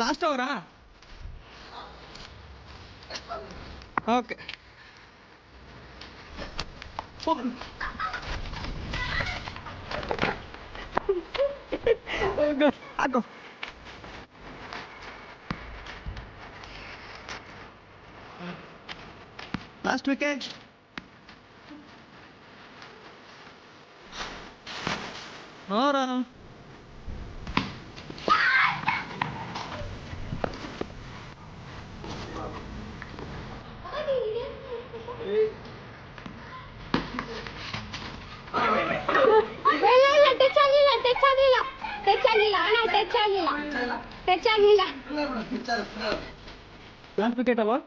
Last ಅವರಾ? Okay. ಹಾಕು. Last wicket. ನೋಡ ಲಾಸ್ಟ್ ವಿಕೆಟ್ ಅಲ್ವಾ?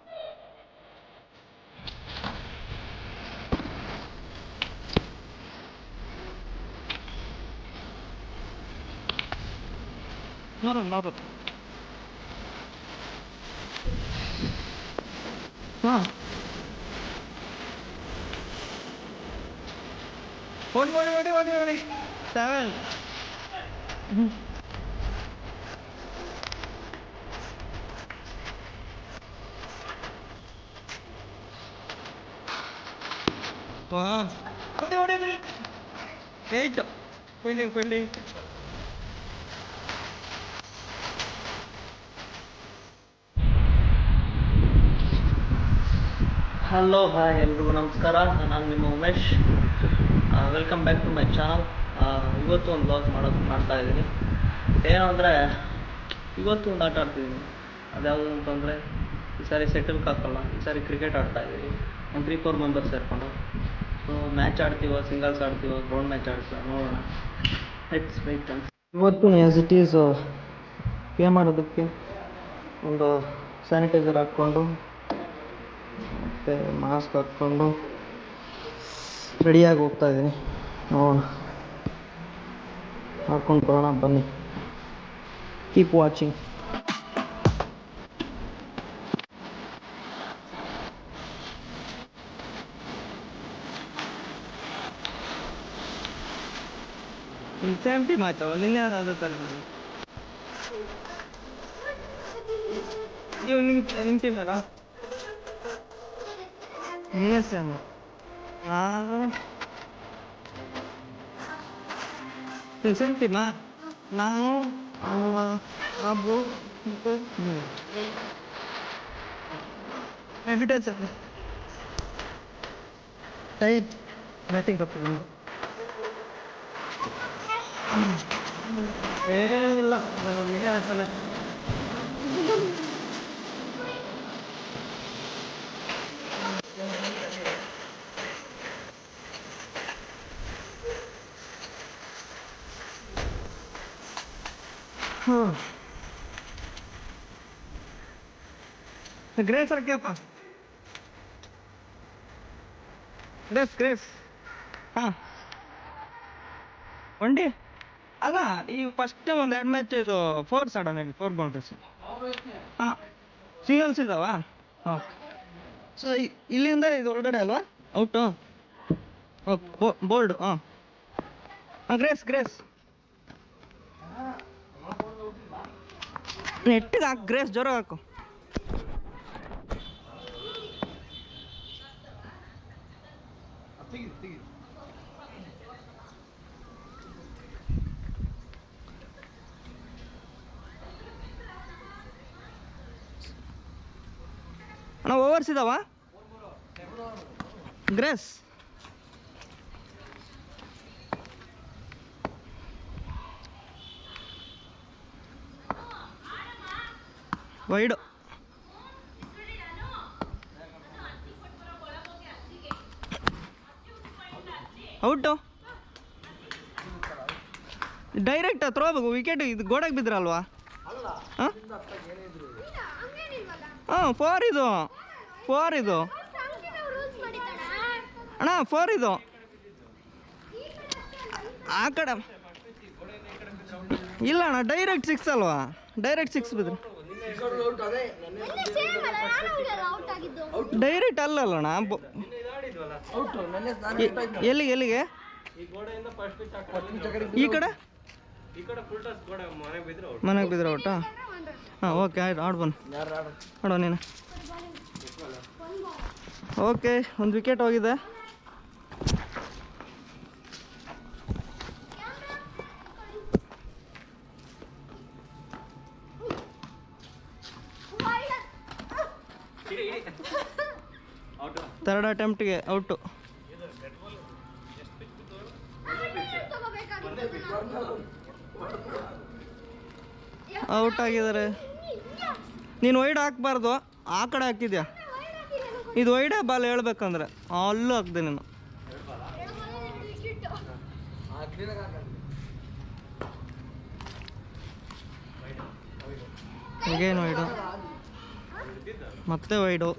ನೋಡೋಣ ನೋಡೋದು. ಹಾಂ ಓಡಿ ಓಡಿ ಓಡಿ ಓಡಿ ಓಡಿ 7. ಓಡಿ ಓಡಿ 8. Fielding fielding. ಹಲೋ ಹಾಯ್ ಎಲ್ರಿಗೂ ನಮಸ್ಕಾರ. ನಾನು ನಿಮ್ಮ Umesh. Welcome back to my channel. ಇವತ್ತು ಒಂದು ವ್ಲಾಗ್ ಮಾಡ್ತಾ ಇದ್ದೀನಿ. ಏನು ಅಂದರೆ ಇವತ್ತು ಒಂದು ಆಟ ಆಡ್ತಿದ್ದೀನಿ. ಅದ್ಯಾವುದು ಅಂತಂದರೆ ಈ ಸಾರಿ ಸೆಟಲ್ ಹಾಕಲ್ಲ, ಈ ಸಾರಿ ಕ್ರಿಕೆಟ್ ಆಡ್ತಾಯಿದ್ದೀನಿ. ಒಂದು 3-4 ಮೆಂಬರ್ಸ್ ಸೇರಿಕೊಂಡು. ಸೊ ಮ್ಯಾಚ್ ಆಡ್ತೀವೋ, ಸಿಂಗಲ್ಸ್ ಆಡ್ತೀವೋ, ಗ್ರೌಂಡ್ ಮ್ಯಾಚ್ ಆಡ್ತೀವೋ ನೋಡೋಣ. Let's wait. ಇವತ್ತು ಆ್ಯಸ್ ಇಟ್ ಈಸ್ ಪೇ ಮಾಡೋದಕ್ಕೆ ಒಂದು ಸ್ಯಾನಿಟೈಸರ್ ಹಾಕ್ಕೊಂಡು ಮತ್ತು ಮಾಸ್ಕ್ ಹಾಕ್ಕೊಂಡು ರೆಡಿಯಾಗಿ ಹೋಗ್ತಾಯಿದ್ದೀನಿ. ನೋಡೋಣ, ಹಾಕ್ಕೊಂಡು ಬರೋಣ ಬನ್ನಿ. Keep watching. ಸೇಮ್ ಟೀಮ್ ಆಯ್ತವ, ನಿನ್ನೆ ಅದು ನೀವು ನಿಮ್ಮ ಟೀಮ್ ಅಲ್ಲ? ಸೇಮ್. ಸೇಮ್ ಟೀಮಾ? ನಾನು ಅಬ್ಬು ಮತ್ತು ಎವಿಡೆನ್ಸ್ ಅಲ್ಲಿ ಟೈಟ್ ಬ್ಯಾಟಿಂಗ್ ತಪ್ಪಿದ್ದು ಏನಿಲ್ಲ. ಗ್ರೇಸ್ ಹಾಕ್ಯಪ್ಪ. ಗ್ರೇಸ್ ಹಾಂ ಒಂಡಿ ಅಲ್ಲ. ಈ ಫಸ್ಟ್ ಒಂದು 2 ಮ್ಯಾಚ್ ಇದು 4 ಆಡೋಣ. 4 ಬೌಂಡ್ರೀಸ್. ಹಾಂ ಸಿಂಗಲ್ಸ್ ಇದ್ದಾವ? ಹಾಂ. ಸೊ ಇಲ್ಲಿಂದ ಇದು ಒಳಗಡೆ ಅಲ್ವಾ ಔಟು? ಓಕೆ ಬೋಲ್ಡು. ಹಾಂ ಗ್ರೇಸ್ ನೆಟ್ಟಿಗೆ ಹಾಕು. ಗ್ರೇಸ್ ಜ್ವರ ಹಾಕು. ಅಣ್ಣ ಓವರ್ಸ್ ಇದಾವ? Grace wide. Out. Direct throw ಆಗಬೇಕು. ವಿಕೆಟ್ ಇದು ಗೋಡೆಗೆ ಬಿದ್ರಲ್ವಾ? ಹಾಂ ಹಾಂ 4 ಇದು. 4 ಇದು ಅಣ್ಣ. 4 ಇದು ಆ ಕಡೆ ಇಲ್ಲ ಅಣ್ಣ. ಡೈರೆಕ್ಟ್ 6 ಅಲ್ವಾ? ಡೈರೆಕ್ಟ್ 6 ಬಿದ್ರೆ ಡೈರೆಕ್ಟ್ ಅಲ್ಲಣ್ಣ. ಎಲ್ಲಿಗೆ ಈ ಕಡೆ ಮನೆಗೆ ಬಿದ್ದರೆ ಔಟಾ? ಹಾಂ ಓಕೆ ಆಯ್ತು, ಆಡು ಬನ್ನಿ. ಆಡೋ ನೀನು. ಓಕೆ, ಒಂದು ವಿಕೆಟ್ ಹೋಗಿದೆ. Third ಅಟೆಂಪ್ಟ್ಗೆ out. ಔಟ್ ಆಗಿದ್ದಾರೆ. ನೀನು ವೈಡ್ ಹಾಕ್ಬಾರ್ದು, ಆ ಕಡೆ ಹಾಕಿದ್ಯಾ. ಇದು ವೈಡೇ ಬಾಲ್ ಹೇಳ್ಬೇಕಂದ್ರೆ ಅಲ್ಲೂ ಹಾಕ್ದೆ ನೀನು. ಈಗೇನು ವೈಡು, ಮತ್ತೆ ವೈಡು.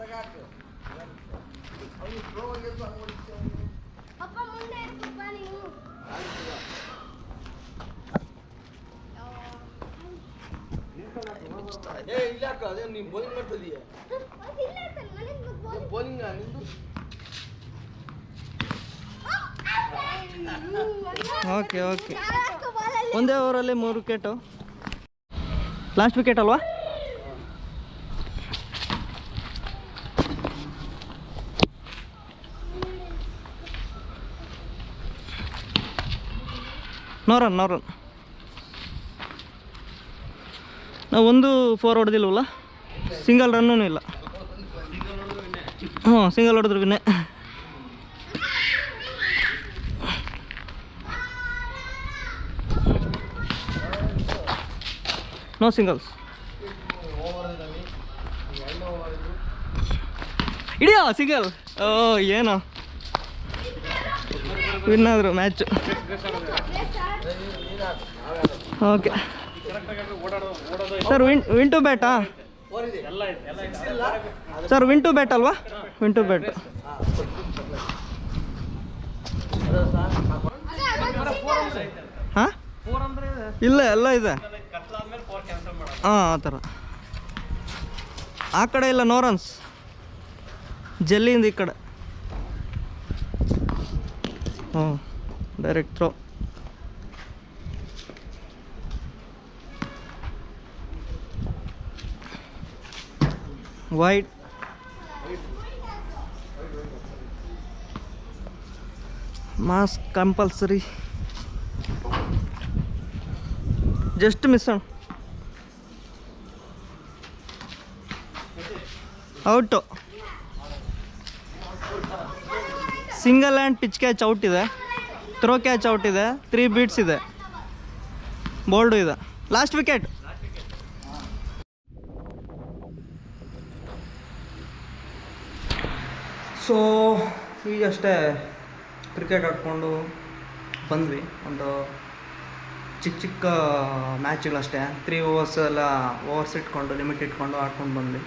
ಓಕೆ ಓಕೆ, ಒಂದೇ ಓವರಲ್ಲಿ 3 ವಿಕೆಟು. ಲಾಸ್ಟ್ ವಿಕೆಟ್ ಅಲ್ವಾ? No run. ನಾವು 1 4 ಹೊಡೆದಿಲ್ವಲ್ಲ, ಸಿಂಗಲ್ ರನ್ನೂ ಇಲ್ಲ. ಹ್ಞೂ, ಸಿಂಗಲ್ ಹೊಡೆದ್ರು ವಿನ್ನೆ. No singles. ಇಡಿಯೋ ಸಿಂಗಲ್. ಓ ಏನೋ ವಿನ್ ಆದರು match. Okay sir, win to ಬ್ಯಾಟಾ ಸರ್? ವಿನ್ ಟು ಬ್ಯಾಟ್ ಅಲ್ವಾ? Win to bat. ಹಾಂ ಇಲ್ಲ, ಎಲ್ಲ ಇದೆ. ಹಾಂ ಆ ಥರ. ಆ ಕಡೆ ಇಲ್ಲ, ನೋ ರನ್ಸ್. ಜಲ್ಲಿಂದ ಈ ಕಡೆ. ಹ್ಞೂ, direct throw. Wide. Mask compulsory. Just miss ಅಣ್ಣ. Out. Single hand pitch catch out ಇದೆ, ಥ್ರೋ ಕ್ಯಾಚ್ ಔಟ್ ಇದೆ, 3 ಬೀಟ್ಸ್ ಇದೆ, ಬೋಲ್ಡು ಇದೆ. Last wicket. ಸೊ ಈಗಷ್ಟೇ ಕ್ರಿಕೆಟ್ ಆಡ್ಕೊಂಡು ಬಂದ್ವಿ. ಒಂದು ಚಿಕ್ಕ ಮ್ಯಾಚ್ಗಳಷ್ಟೇ, 3 ಓವರ್ಸ್ ಎಲ್ಲ ಓವರ್ಸ್ ಇಟ್ಕೊಂಡು ಲಿಮಿಟ್ ಇಟ್ಕೊಂಡು ಆಡ್ಕೊಂಡು ಬಂದ್ವಿ.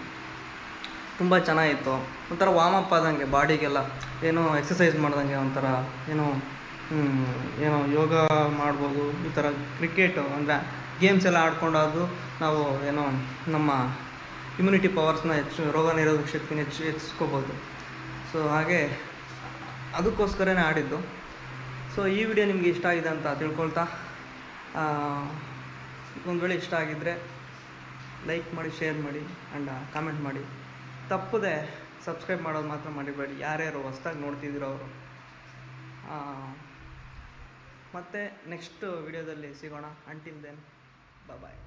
ತುಂಬ ಚೆನ್ನಾಗಿತ್ತು. ಒಂಥರ ವಾಮಪ್ ಆದಂಗೆ ಬಾಡಿಗೆಲ್ಲ, ಏನೋ ಎಕ್ಸಸೈಸ್ ಮಾಡ್ದಂಗೆ, ಒಂಥರ ಏನೋ ಯೋಗ ಮಾಡ್ಬೋದು. ಈ ಥರ ಕ್ರಿಕೆಟು ಅಂದರೆ ಗೇಮ್ಸ್ ಎಲ್ಲ ಆಡ್ಕೊಂಡಾದ್ರು ನಾವು ಏನೋ ನಮ್ಮ ಇಮ್ಯುನಿಟಿ ಪವರ್ಸ್ನ ರೋಗ ನಿರೋಧಕ ಶಕ್ತಿನ ಹೆಚ್ಚಿಸ್ಕೋಬೋದು. ಸೊ ಹಾಗೆ ಅದಕ್ಕೋಸ್ಕರನೇ ಆಡಿದ್ದು. ಸೊ ಈ ವಿಡಿಯೋ ನಿಮಗೆ ಇಷ್ಟ ಆಗಿದೆ ಅಂತ ತಿಳ್ಕೊಳ್ತಾ, ಒಂದು ವೇಳೆ ಇಷ್ಟ ಆಗಿದ್ದರೆ ಲೈಕ್ ಮಾಡಿ, ಶೇರ್ ಮಾಡಿ ಆ್ಯಂಡ್ ಕಾಮೆಂಟ್ ಮಾಡಿ. ತಪ್ಪದೆ ಸಬ್ಸ್ಕ್ರೈಬ್ ಮಾಡೋದು ಮಾತ್ರ ಮಾಡಿಬೇಡಿ, ಯಾರ್ಯಾರು ಹೊಸ್ದಾಗಿ ನೋಡ್ತಿದ್ದೀರೋ ಅವರು. ಮತ್ತು ನೆಕ್ಸ್ಟ್ ವಿಡಿಯೋದಲ್ಲಿ ಸಿಗೋಣ. ಅಂಟಿಲ್ ದೆನ್ ಬಾಯ್.